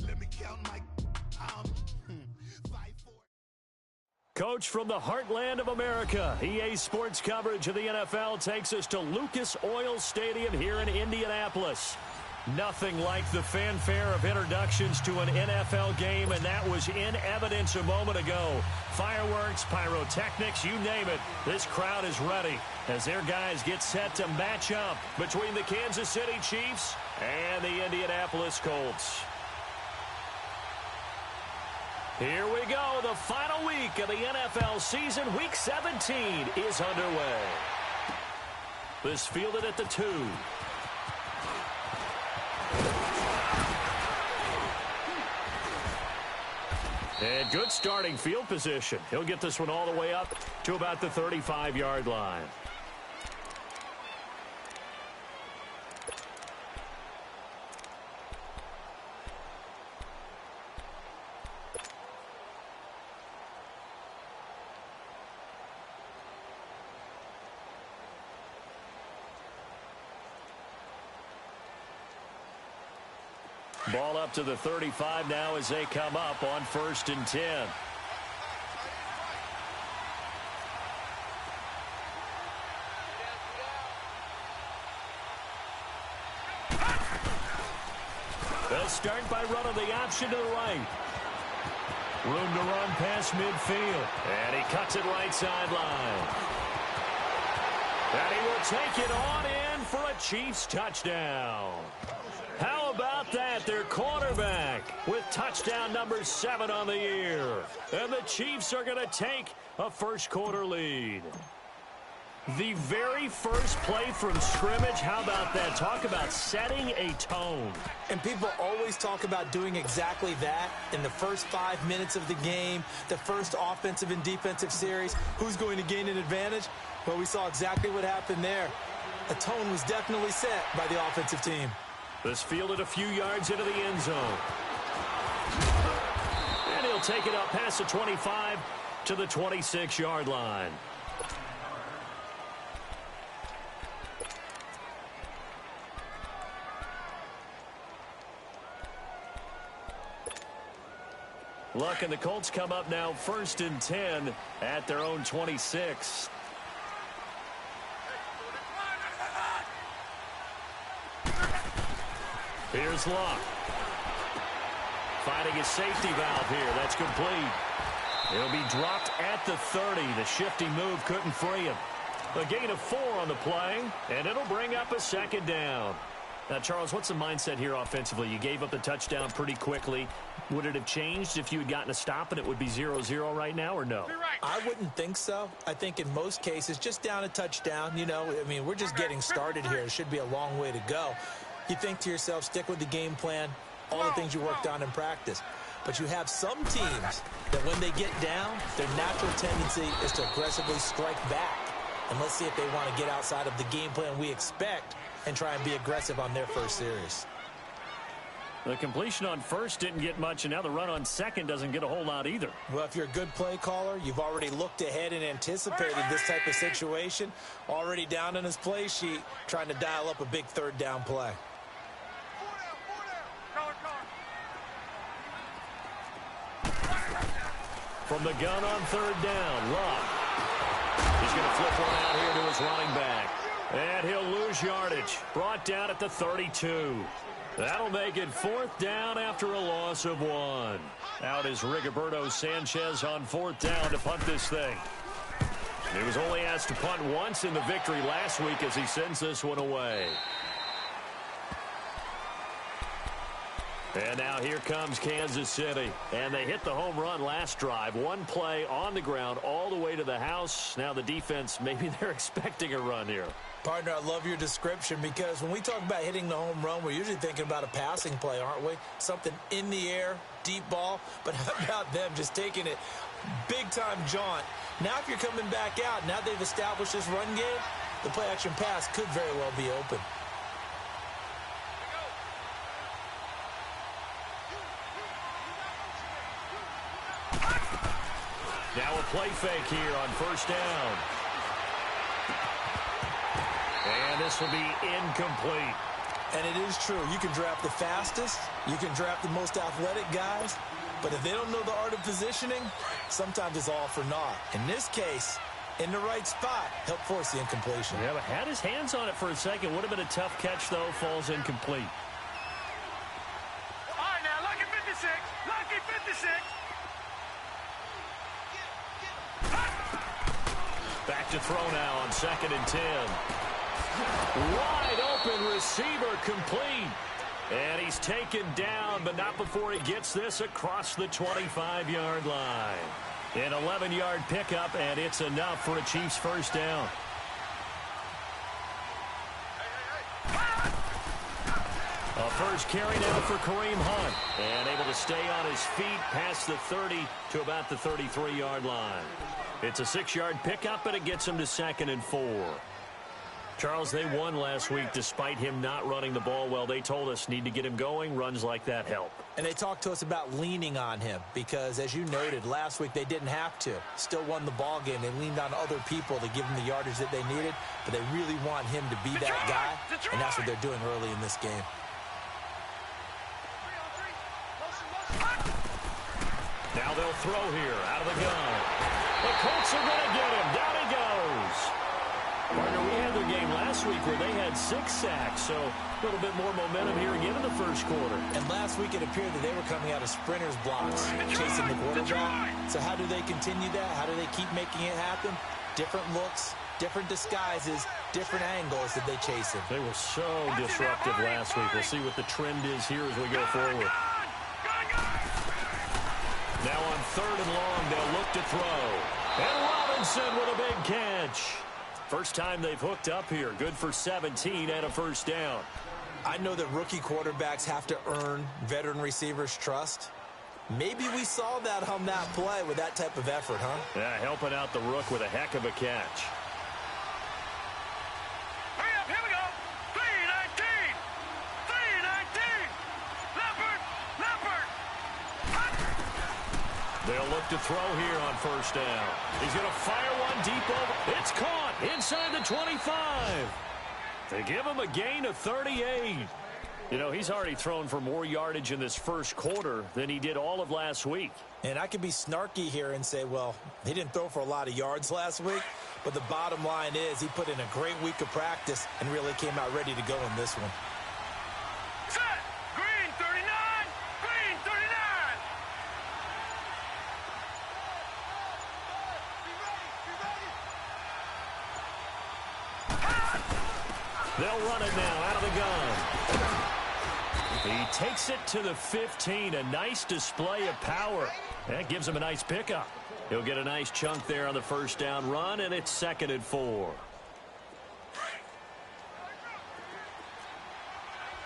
Let me count my fight for. Coach from the heartland of America, EA Sports coverage of the NFL takes us to Lucas Oil Stadium here in Indianapolis. Nothing like the fanfare of introductions to an NFL game, and that was in evidence a moment ago. Fireworks, pyrotechnics, you name it. This crowd is ready as their guys get set to match up between the Kansas City Chiefs and the Indianapolis Colts. Here we go. The final week of the NFL season. Week 17 is underway. This fielded at the 2. And good starting field position. He'll get this one all the way up to about the 35-yard line. Ball up to the 35 now as they come up on 1st and 10. They'll start by running the option to the right. Room to run past midfield. And he cuts it right sideline. And he will take it on in for a Chiefs touchdown. How about that? Their quarterback with touchdown number 7 on the year. And the Chiefs are going to take a first-quarter lead. The very first play from scrimmage, how about that? Talk about setting a tone. And people always talk about doing exactly that in the first 5 minutes of the game, the first offensive and defensive series. Who's going to gain an advantage? Well, we saw exactly what happened there. A tone was definitely set by the offensive team. This fielded a few yards into the end zone. And he'll take it up past the 25 to the 26-yard line. Look, and the Colts come up now 1st and 10 at their own 26. Here's Luck. Finding his safety valve here. That's complete. He'll be dropped at the 30. The shifty move couldn't free him. A gain of 4 on the play, and it'll bring up a 2nd down. Now, Charles, what's the mindset here offensively? You gave up the touchdown pretty quickly. Would it have changed if you had gotten a stop and it would be 0-0 right now, or no? I wouldn't think so. I think in most cases, just down a touchdown, you know, I mean, we're just getting started here. It should be a long way to go. You think to yourself, stick with the game plan, all the things you worked on in practice. But you have some teams that when they get down, their natural tendency is to aggressively strike back. And let's see if they want to get outside of the game plan we expect and try and be aggressive on their first series. The completion on first didn't get much, and now the run on second doesn't get a whole lot either. Well, if you're a good play caller, you've already looked ahead and anticipated this type of situation. Already down on his play sheet, trying to dial up a big 3rd down play. From the gun on 3rd down, Luck. He's going to flip one out here to his running back. And he'll lose yardage. Brought down at the 32. That'll make it 4th down after a loss of 1. Out is Rigoberto Sanchez on 4th down to punt this thing. He was only asked to punt once in the victory last week as he sends this one away. And now here comes Kansas City. And they hit the home run last drive. One play on the ground all the way to the house. Now the defense, maybe they're expecting a run here. Partner, I love your description because when we talk about hitting the home run, we're usually thinking about a passing play, aren't we? Something in the air, deep ball. But how about them just taking it big-time jaunt? Now if you're coming back out, now they've established this run game, the play-action pass could very well be open. Now a play fake here on 1st down. And this will be incomplete. And it is true. You can draft the fastest. You can draft the most athletic guys. But if they don't know the art of positioning, sometimes it's all for naught. In this case, in the right spot, helped force the incompletion. Yeah, but had his hands on it for a second. Would have been a tough catch, though. Falls incomplete. All right, now, lucky 56. Lucky 56. Back to throw now on 2nd and 10. Wide open receiver complete. And he's taken down, but not before he gets this across the 25-yard line. An 11-yard pickup, and it's enough for a Chiefs first down. A first carry now for Kareem Hunt. And able to stay on his feet past the 30 to about the 33-yard line. It's a 6-yard pickup, but it gets him to 2nd and 4. Charles, they won last week despite him not running the ball well. They told us need to get him going. Runs like that help. And they talked to us about leaning on him because, as you noted, last week they didn't have to. Still won the ball game. They leaned on other people to give them the yardage that they needed, but they really want him to be that guy, and that's what they're doing early in this game. Now they'll throw here out of the gun. The Colts are going to get him. Down he goes. Partner, we had their game last week where they had 6 sacks, so a little bit more momentum here again in the first quarter. And last week it appeared that they were coming out of sprinters blocks, chasing the quarterback. So how do they continue that? How do they keep making it happen? Different looks, different disguises, different angles that they chase him. They were so disruptive last week. We'll see what the trend is here as we go forward. Now on 3rd and long, they'll look to throw. And Robinson with a big catch. First time they've hooked up here. Good for 17 and a first down. I know that rookie quarterbacks have to earn veteran receivers' trust. Maybe we saw that on that play with that type of effort, huh? Yeah, helping out the rook with a heck of a catch. Hurry up, here we go. 319. 319. Leopard. Leopard. They'll look to throw here on first down. He's going to fire one deep over. It's caught inside the 25. They give him a gain of 38. You know, he's already thrown for more yardage in this first quarter than he did all of last week. And I could be snarky here and say, well, he didn't throw for a lot of yards last week. But the bottom line is he put in a great week of practice and really came out ready to go in this one. Set. Green 39. Green 39. They'll run it now out of the gun. He takes it to the 15. A nice display of power. That gives him a nice pickup. He'll get a nice chunk there on the first down run, and it's 2nd and 4. All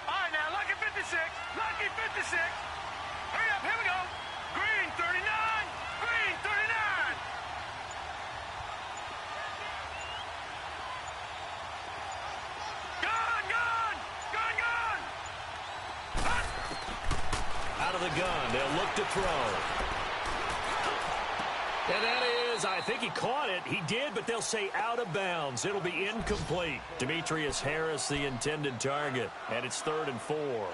right, now, lucky 56. Lucky 56. Hurry up, here we go. Green 39. Green 39. Gun, gun. Gun, gun. Out of the gun, they'll look to throw. And that is, I think he caught it. He did, but they'll say out of bounds. It'll be incomplete. Demetrius Harris, the intended target, and it's 3rd and 4. All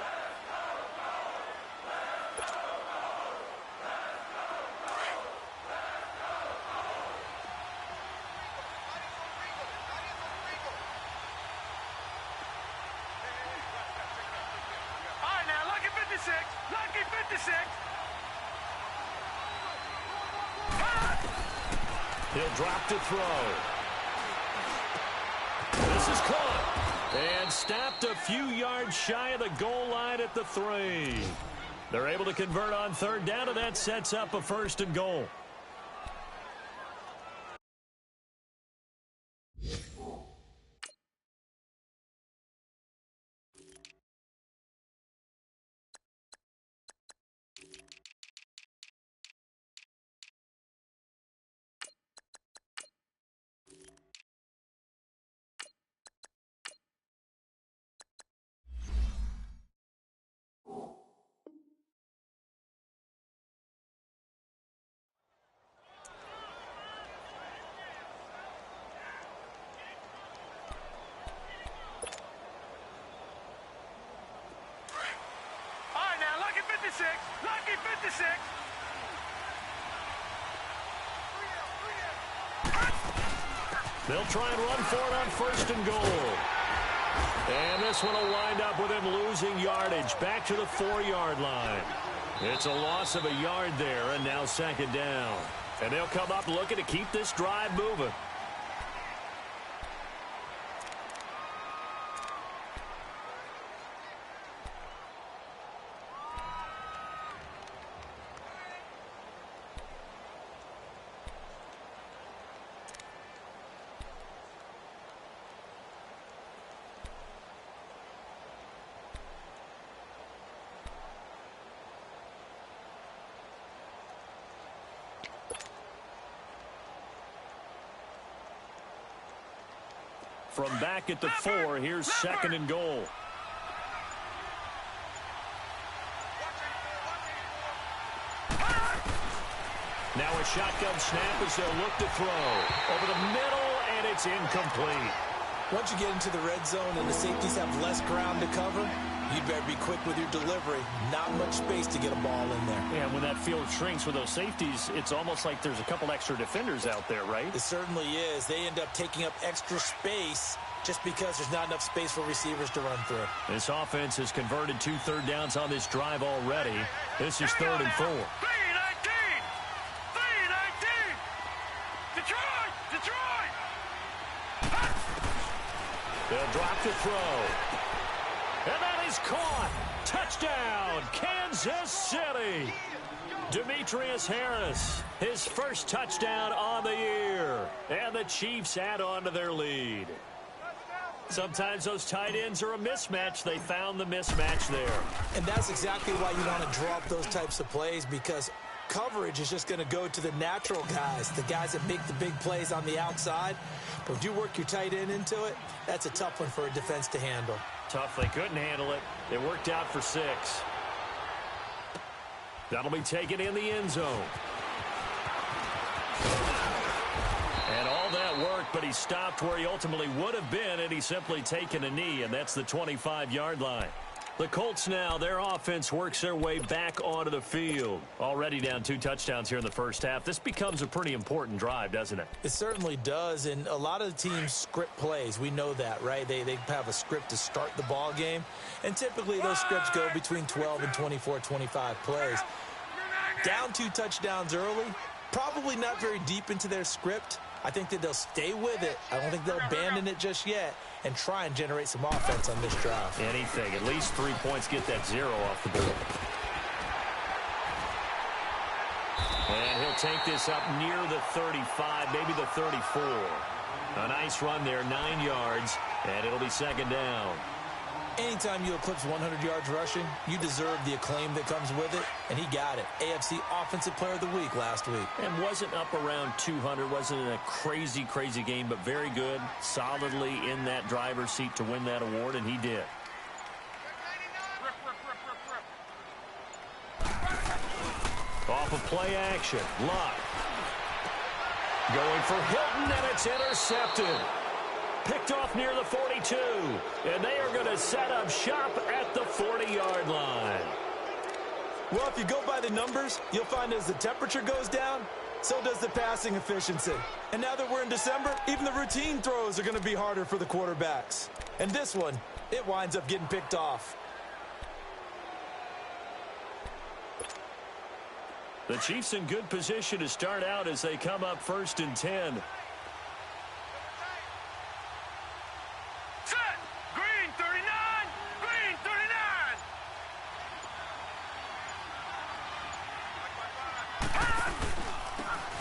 right, now, lucky 56. Lucky 56. He'll drop to throw. This is caught. And stopped a few yards shy of the goal line at the 3. They're able to convert on 3rd down, and that sets up a 1st and goal. 56. Lucky 56. They'll try and run for it on 1st and goal. And this one will wind up with him losing yardage back to the 4-yard line. It's a loss of a yard there, and now 2nd down. And they'll come up looking to keep this drive moving. From back at the 4, here's 2nd and goal. Now a shotgun snap as they'll look to throw. Over the middle, and it's incomplete. Once you get into the red zone and the safeties have less ground to cover, you'd better be quick with your delivery. Not much space to get a ball in there. Yeah, when that field shrinks with those safeties, it's almost like there's a couple extra defenders out there, right? It certainly is. They end up taking up extra space just because there's not enough space for receivers to run through. This offense has converted 2 third downs on this drive already. This is 3rd and 4. 3-19. 3-19. Detroit. Detroit. They'll drop the throw. And that is caught. Touchdown, Kansas City. Demetrius Harris, his first touchdown on the year. And the Chiefs add on to their lead. Sometimes those tight ends are a mismatch. They found the mismatch there. And that's exactly why you want to draw up those types of plays, because coverage is just going to go to the natural guys, the guys that make the big plays on the outside. But if you work your tight end into it, that's a tough one for a defense to handle. Tough. They couldn't handle it. It worked out for 6. That'll be taken in the end zone. And all that worked, but he stopped where he ultimately would have been, and he's simply taken a knee, and that's the 25-yard line. The Colts now, their offense works their way back onto the field. Already down 2 touchdowns here in the first half. This becomes a pretty important drive, doesn't it? It certainly does, and a lot of the teams script plays. We know that, right? They have a script to start the ball game, and typically those scripts go between 12 and 24, 25 plays. Down 2 touchdowns early, probably not very deep into their script. I think that they'll stay with it. I don't think they'll abandon it just yet and try and generate some offense on this drive. Anything. At least 3 points, get that 0 off the board. And he'll take this up near the 35, maybe the 34. A nice run there, 9 yards, and it'll be 2nd down. Anytime you eclipse 100 yards rushing, you deserve the acclaim that comes with it, and he got it. AFC Offensive Player of the Week last week. And wasn't up around 200, wasn't in a crazy, crazy game, but very good, solidly in that driver's seat to win that award, and he did. Off of play action, Luck. Going for Hilton, and it's intercepted. Picked off near the 42, and they are going to set up shop at the 40-yard line. Well, if you go by the numbers, you'll find as the temperature goes down, so does the passing efficiency. And now that we're in December, even the routine throws are going to be harder for the quarterbacks. And this one, it winds up getting picked off. The Chiefs in good position to start out as they come up 1st and 10.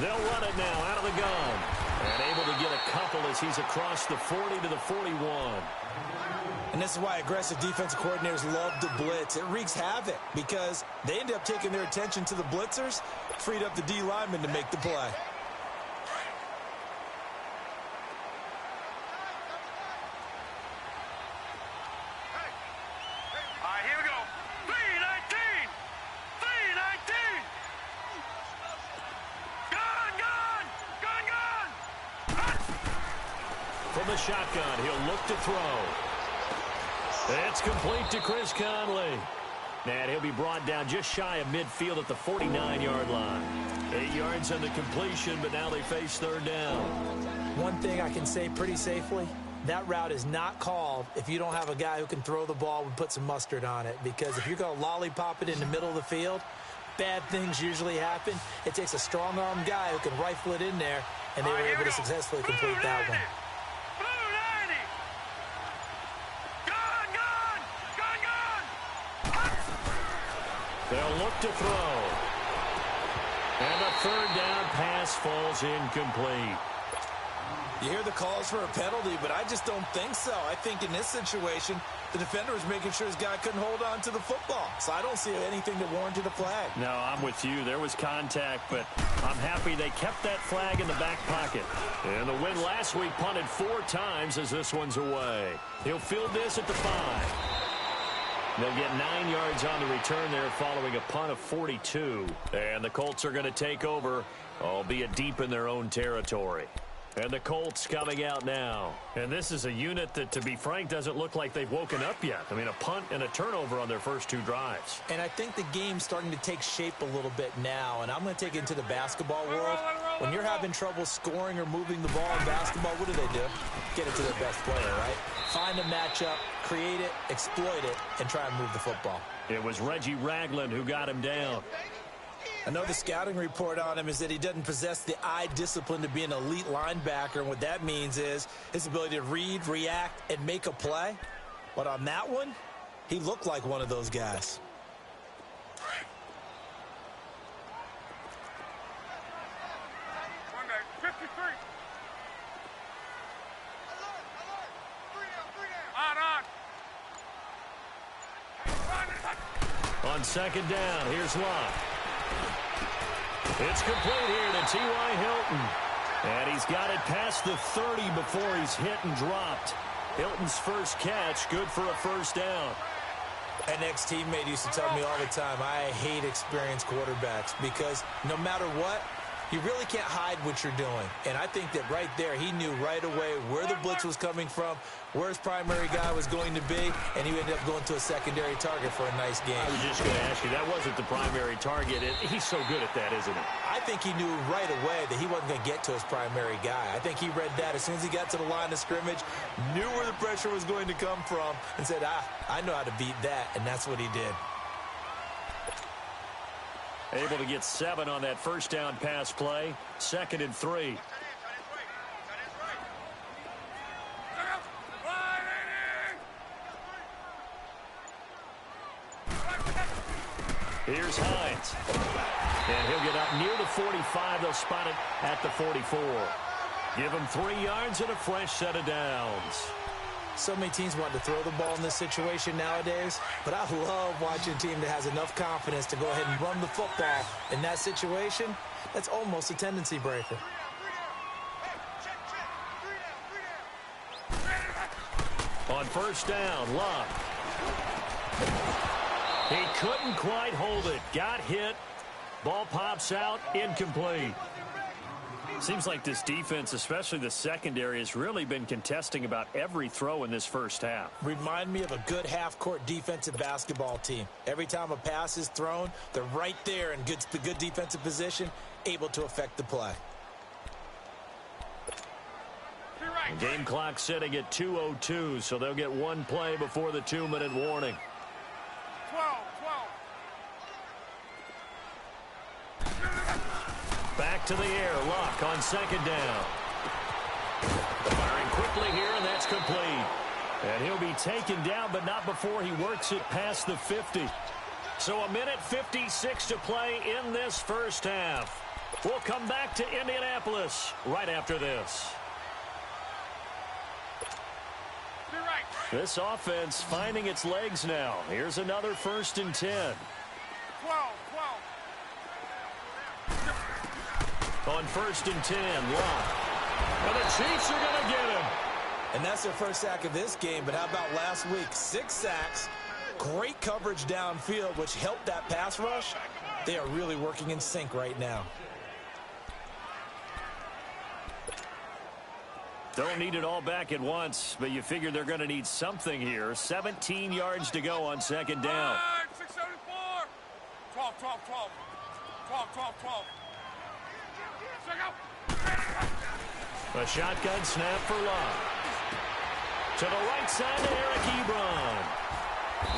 They'll run it now out of the gun. And able to get a couple as he's across the 40 to the 41. And this is why aggressive defensive coordinators love to blitz. It wreaks havoc because they end up taking their attention to the blitzers, freed up the D lineman to make the play. From the shotgun, he'll look to throw. It's complete to Chris Conley. And he'll be brought down just shy of midfield at the 49-yard line. 8 yards on the completion, but now they face third down. One thing I can say pretty safely, that route is not called if you don't have a guy who can throw the ball and put some mustard on it. Because if you're going to lollipop it in the middle of the field, bad things usually happen. It takes a strong-arm guy who can rifle it in there, and they were able to successfully complete that one. They'll look to throw. And the third down pass falls incomplete. You hear the calls for a penalty, but I just don't think so. I think in this situation, the defender was making sure his guy couldn't hold on to the football. So I don't see anything that warranted a flag. No, I'm with you. There was contact, but I'm happy they kept that flag in the back pocket. And the win last week punted 4 times as this one's away. He'll field this at the 5. They'll get 9 yards on the return there following a punt of 42. And the Colts are going to take over, albeit deep in their own territory. And the Colts coming out now. And this is a unit that, to be frank, doesn't look like they've woken up yet. I mean, a punt and a turnover on their first 2 drives. And I think the game's starting to take shape a little bit now. And I'm going to take it into the basketball world. When you're having trouble scoring or moving the ball in basketball, what do? Get it to their best player, right? Find a matchup, create it, exploit it, and try and move the football. It was Reggie Ragland who got him down. I know the scouting report on him is that he doesn't possess the eye discipline to be an elite linebacker. And what that means is his ability to read, react, and make a play. But on that one, he looked like one of those guys. On second down, here's Locke. It's complete here to T.Y. Hilton. And he's got it past the 30 before he's hit and dropped. Hilton's first catch, good for a first down. An ex-teammate used to tell me all the time, I hate experienced quarterbacks because no matter what, you really can't hide what you're doing. And I think that right there, he knew right away where the blitz was coming from, where his primary guy was going to be, and he ended up going to a secondary target for a nice game. I was just going to ask you, that wasn't the primary target. He's so good at that, isn't he? I think he knew right away that he wasn't going to get to his primary guy. I think he read that as soon as he got to the line of scrimmage, knew where the pressure was going to come from, and said, I know how to beat that, and that's what he did. Able to get 7 on that first down pass play. 2nd and 3. Here's Hines. And he'll get up near the 45. They'll spot it at the 44. Give him 3 yards and a fresh set of downs. So many teams want to throw the ball in this situation nowadays, but I love watching a team that has enough confidence to go ahead and run the football. In that situation, that's almost a tendency breaker. On first down, Locke. He couldn't quite hold it. Got hit. Ball pops out. Incomplete. Seems like this defense, especially the secondary, has really been contesting about every throw in this first half. Remind me of a good half-court defensive basketball team. Every time a pass is thrown, they're right there in good defensive position, able to affect the play. The game clock sitting at 2:02, so they'll get 1 play before the 2-minute warning. 12. Back to the air. Locke on second down. Firing quickly here, and that's complete. And he'll be taken down, but not before he works it past the 50. So 1:56 to play in this first half. We'll come back to Indianapolis right after this. This offense finding its legs now. Here's another 1st and 10. 12. On 1st and 10, Locke. And the Chiefs are going to get him. And that's their first sack of this game, but how about last week? 6 sacks, great coverage downfield, which helped that pass rush. They are really working in sync right now. Don't need it all back at once, but you figure they're going to need something here. 17 yards to go on second down. 6:32. A shotgun snap for Love. To the right side to Eric Ebron.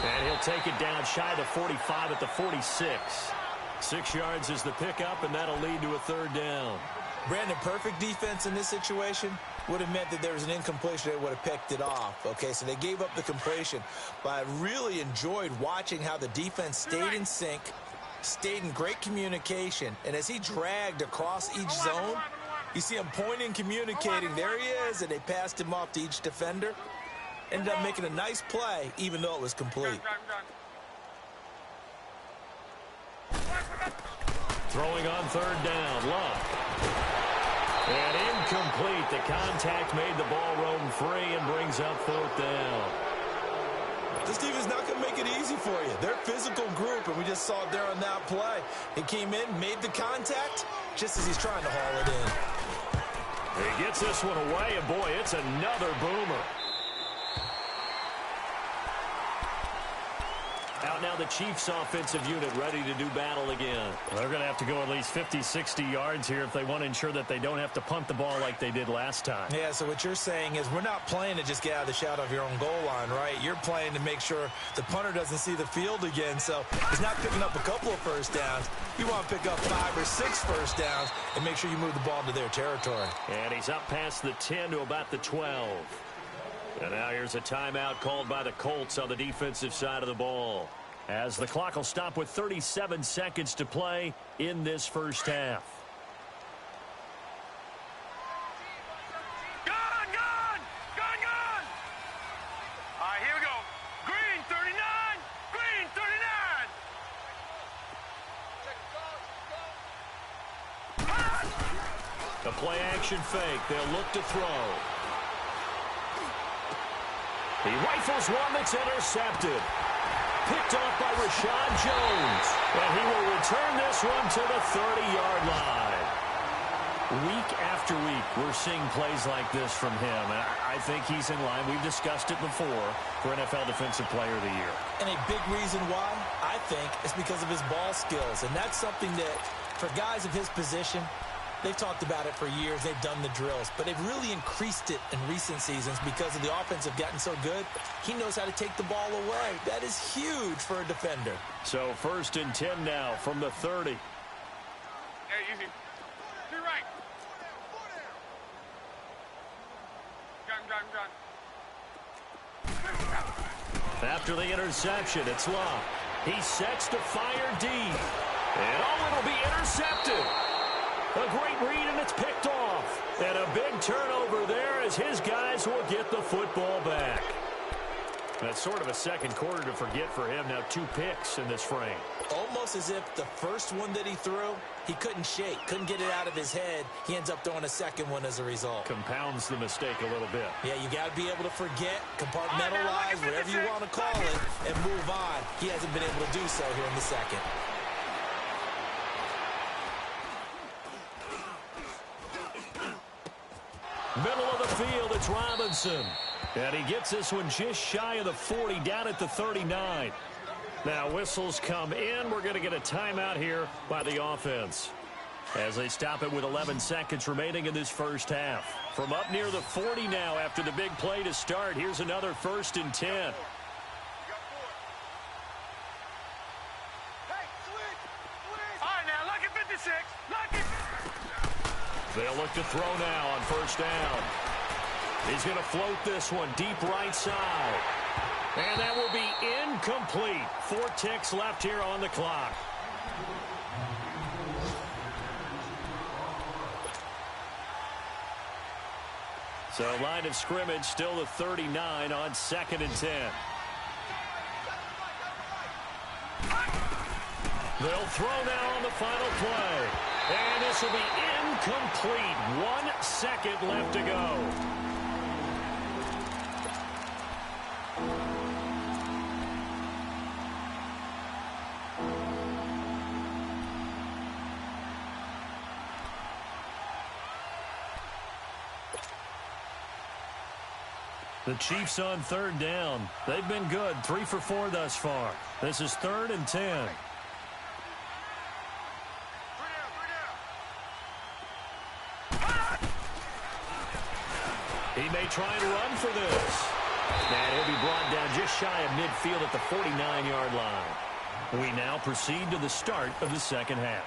And he'll take it down shy of the 45 at the 46. 6 yards is the pickup, and that'll lead to a third down. Brandon, perfect defense in this situation would have meant that there was an incompletion. They would have picked it off. Okay, so they gave up the completion. But I really enjoyed watching how the defense stayed in sync, stayed in great communication. And as he dragged across each zone, you see him pointing, communicating. There he is, and they passed him off to each defender. Ended up making a nice play, even though it was complete. Throwing on third down, Love. And incomplete. The contact made the ball roam free and brings up fourth down. This defense not going to make it easy for you. They're a physical group, and we just saw it there on that play. He came in, made the contact, just as he's trying to haul it in. He gets this one away, and boy, it's another boomer. Out now the Chiefs offensive unit ready to do battle again. They're going to have to go at least 50, 60 yards here if they want to ensure that they don't have to punt the ball like they did last time. Yeah, so what you're saying is we're not playing to just get out of the shadow of your own goal line, right? You're playing to make sure the punter doesn't see the field again. So he's not picking up a couple of first downs. You want to pick up 5 or 6 first downs and make sure you move the ball into their territory. And he's up past the 10 to about the 12. And now here's a timeout called by the Colts on the defensive side of the ball, as the clock will stop with 37 seconds to play in this first half. Gone, gone! Gone, gone! All right, here we go. Green, 39. Green, 39. The play action fake. They'll look to throw. He rifles one that's intercepted. Picked off by Rashad Jones. And he will return this one to the 30-yard line. Week after week, we're seeing plays like this from him. And I think he's in line. We've discussed it before for NFL Defensive Player of the Year. And a big reason why, I think, is because of his ball skills. And that's something that, for guys of his position, they've talked about it for years. They've done the drills. But they've really increased it in recent seasons because of the offense have gotten so good. He knows how to take the ball away. That is huge for a defender. So 1st and 10 now from the 30. Hey, easy. To your right. Gun. After the interception, it's Love. He sets to fire deep. And it'll be intercepted. A great read, and it's picked off. And a big turnover there as his guys will get the football back. That's sort of a second quarter to forget for him. Now 2 picks in this frame. Almost as if the first one that he threw, he couldn't shake, couldn't get it out of his head. He ends up throwing a second one as a result. Compounds the mistake a little bit. Yeah, you got to be able to forget, compartmentalize, whatever you want to call it, and move on. He hasn't been able to do so here in the second. Middle of the field, it's Robinson. And he gets this one just shy of the 40, down at the 39. Now whistles come in. We're going to get a timeout here by the offense, as they stop it with 11 seconds remaining in this first half. From up near the 40 now after the big play to start, here's another 1st and 10. Hey, all right, now, lucky 56. Lucky. They'll look to throw now on 1st down. He's going to float this one deep right side. And that will be incomplete. 4 ticks left here on the clock. So line of scrimmage still the 39 on 2nd and 10. They'll throw now on the final play. And this will be incomplete. 1 second left to go. The Chiefs on 3rd down. They've been good. 3 for 4 thus far. This is 3rd and 10. He may try and run for this. And he'll be brought down just shy of midfield at the 49-yard line. We now proceed to the start of the second half.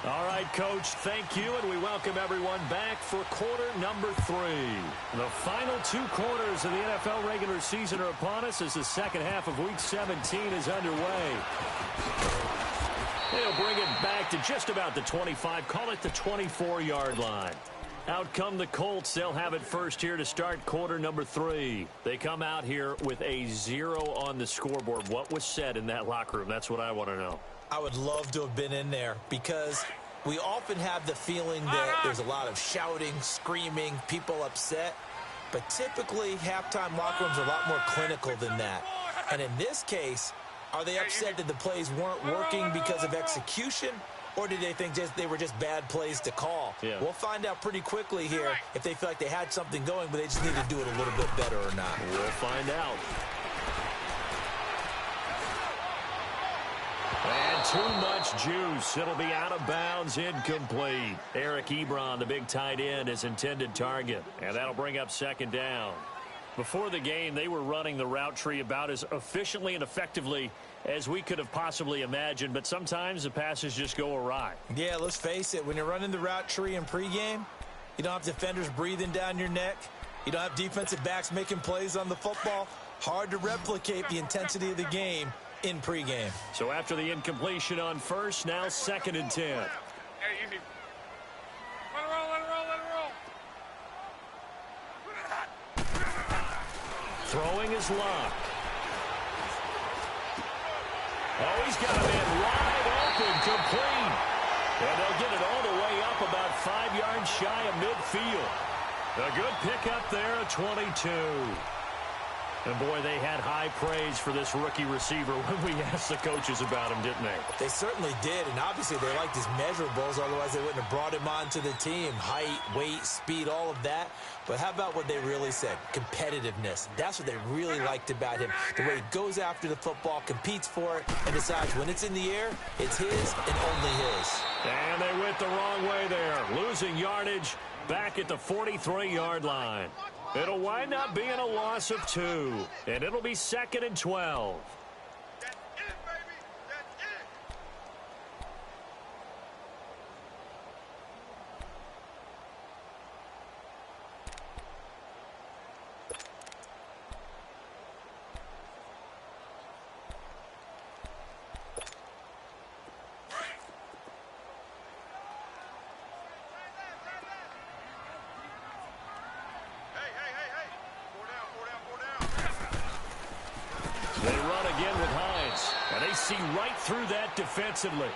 All right, Coach, thank you, and we welcome everyone back for quarter number 3. The final 2 quarters of the NFL regular season are upon us as the second half of Week 17 is underway. They'll bring it back to just about the 25, call it the 24-yard line. Out come the Colts. They'll have it first here to start quarter number 3. They come out here with a 0 on the scoreboard. What was said in that locker room? That's what I want to know. I would love to have been in there because we often have the feeling that there's a lot of shouting, screaming, people upset. But typically, halftime locker rooms are a lot more clinical than that. And in this case, are they upset that the plays weren't working because of execution? Or did they think they were just bad plays to call? Yeah. We'll find out pretty quickly here if they feel like they had something going, but they just need to do it a little bit better or not. We'll find out. And too much juice. It'll be out of bounds, incomplete. Eric Ebron, the big tight end, is intended target. And that'll bring up second down. Before the game, they were running the route tree about as efficiently and effectively as we could have possibly imagined, but sometimes the passes just go awry. Yeah, let's face it. When you're running the route tree in pregame, you don't have defenders breathing down your neck. You don't have defensive backs making plays on the football. Hard to replicate the intensity of the game in pregame. So after the incompletion on first, now 2nd and 10. Hey, easy. Let it roll, let it roll, let it roll. Throwing is locked. Oh, he's got a man wide open, complete. And they'll get it all the way up about 5 yards shy of midfield. A good pickup there at 22. And, boy, they had high praise for this rookie receiver when we asked the coaches about him, didn't they? They certainly did, and obviously they liked his measurables, otherwise they wouldn't have brought him onto the team. Height, weight, speed, all of that. But how about what they really said? Competitiveness. That's what they really liked about him. The way he goes after the football, competes for it, and decides when it's in the air, it's his and only his. And they went the wrong way there, losing yardage back at the 43-yard line. It'll wind up being a loss of 2, and it'll be 2nd and 12. That's it, baby. That's it. They run again with Hines, and they see right through that defensively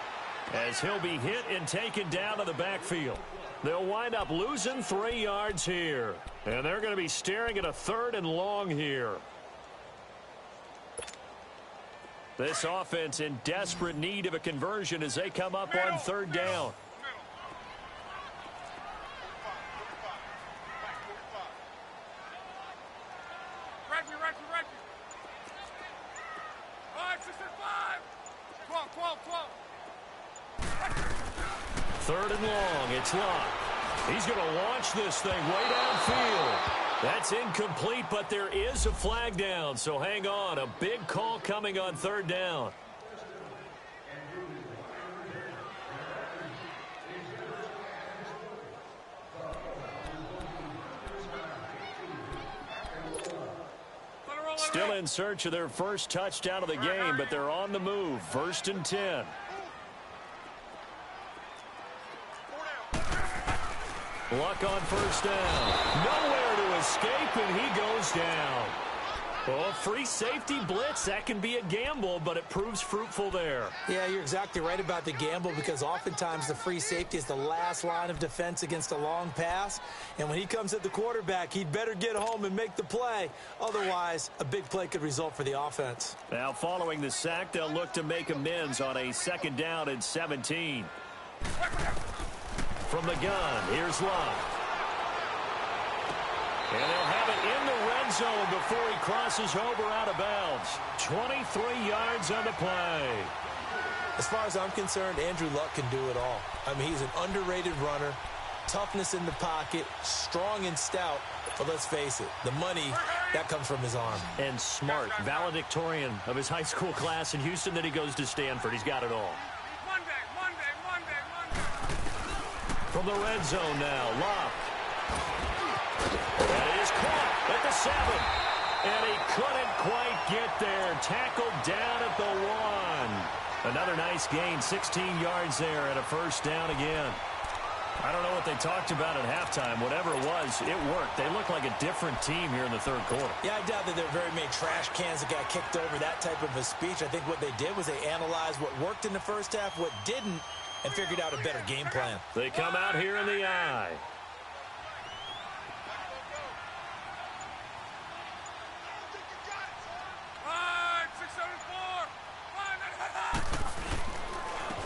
as he'll be hit and taken down to the backfield. They'll wind up losing 3 yards here, and they're going to be staring at a 3rd and long here. This offense in desperate need of a conversion as they come up on 3rd down. Third and long, it's locked. He's going to launch this thing way downfield. That's incomplete, but there is a flag down, so hang on. A big call coming on 3rd down. Still in search of their first touchdown of the game, but they're on the move. 1st and 10. Luck on 1st down. Nowhere to escape, and he goes down. Well, free safety blitz, that can be a gamble, but it proves fruitful there. Yeah, you're exactly right about the gamble because oftentimes the free safety is the last line of defense against a long pass. And when he comes at the quarterback, he'd better get home and make the play. Otherwise, a big play could result for the offense. Now, following the sack, they'll look to make amends on a 2nd down and 17. From the gun, here's Love. And they'll have it in the red zone before he crosses over out of bounds. 23 yards on the play. As far as I'm concerned, Andrew Luck can do it all. I mean, he's an underrated runner. Toughness in the pocket, strong and stout. But let's face it, the money, that comes from his arm. And smart, valedictorian of his high school class in Houston. Then he goes to Stanford. He's got it all. Monday. From the red zone now, Locke. That is caught at the 7. And he couldn't quite get there. Tackled down at the 1. Another nice gain, 16 yards there and a first down again. I don't know what they talked about at halftime. Whatever it was, it worked. They look like a different team here in the third quarter. Yeah, I doubt that there are very many trash cans that got kicked over that type of a speech. I think what they did was they analyzed what worked in the first half, what didn't, and figured out a better game plan. They come out here in the eye.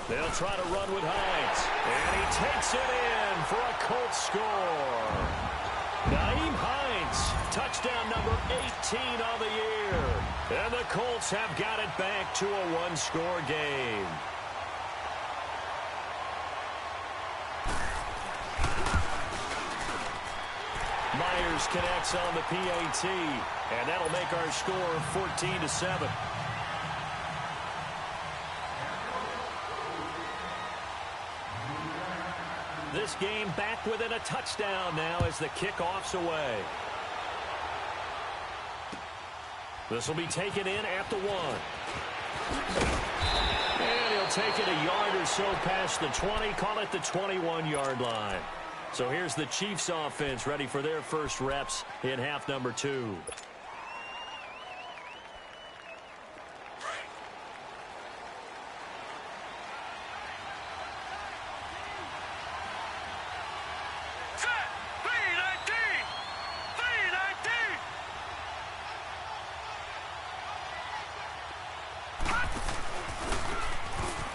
They'll try to run with Hines. And he takes it in for a Colts score. Nyheim Hines, touchdown number 18 on the year. And the Colts have got it back to a one-score game. Myers connects on the PAT. And that'll make our score 14-7. This game back within a touchdown now as the kickoff's away. This will be taken in at the 1. And he'll take it a yard or so past the 20, call it the 21-yard line. So here's the Chiefs offense ready for their first reps in half number 2.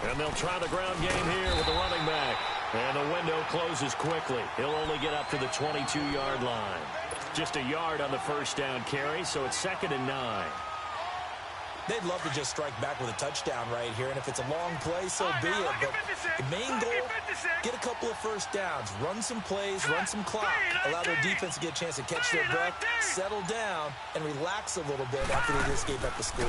And they'll try the ground game here with the running back. And the window closes quickly. He'll only get up to the 22-yard line. Just a yard on the first down carry, so it's 2nd and 9. They'd love to just strike back with a touchdown right here, and if it's a long play, so be it. But the main goal, get a couple of first downs, run some plays, run some clock, allow their defense to get a chance to catch their breath, settle down, and relax a little bit after they just gave up the score.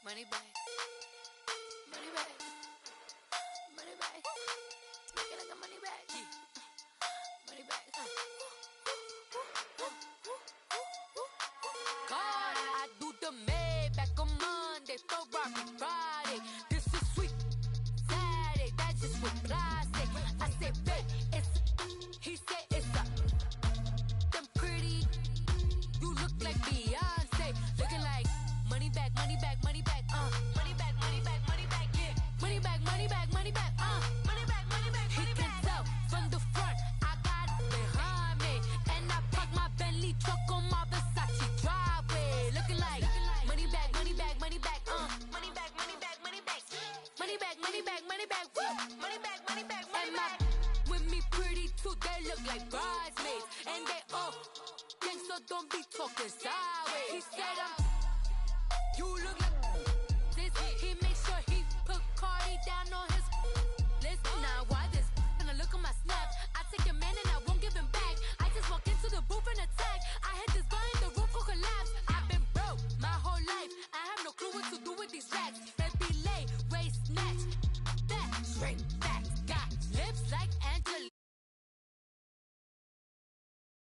Money back. Money back. Money back. Make it like a money back. Money back. God, I do the Maybach on Monday, Ferrari Friday. This is sweet Saturday. That's just what I say. I say, babe, it's. He said it's a. Them pretty. You look like Beyonce. Looking like money back, money back, money back. Money back, money back, money back, yeah. Money back, money back, money back, money back, money back. He can tell from the front, I got it behind me. And I park my Bentley truck on my Versace driveway. Looking like money back, money back, money back, money back, money back, money back. Money back, money back, money back, woo. Money back, money back, money back. With me pretty too, they look like bridesmaids. And they all gang, so don't be talking sideways. He said you look like this. He makes sure he put Cardi down on his list. Now why this? Gonna look at my snap. I take your man and I won't give him back. I just walk into the booth and attack. I hit this guy in the roof will collapse. I've been broke my whole life. I have no clue what to do with these racks.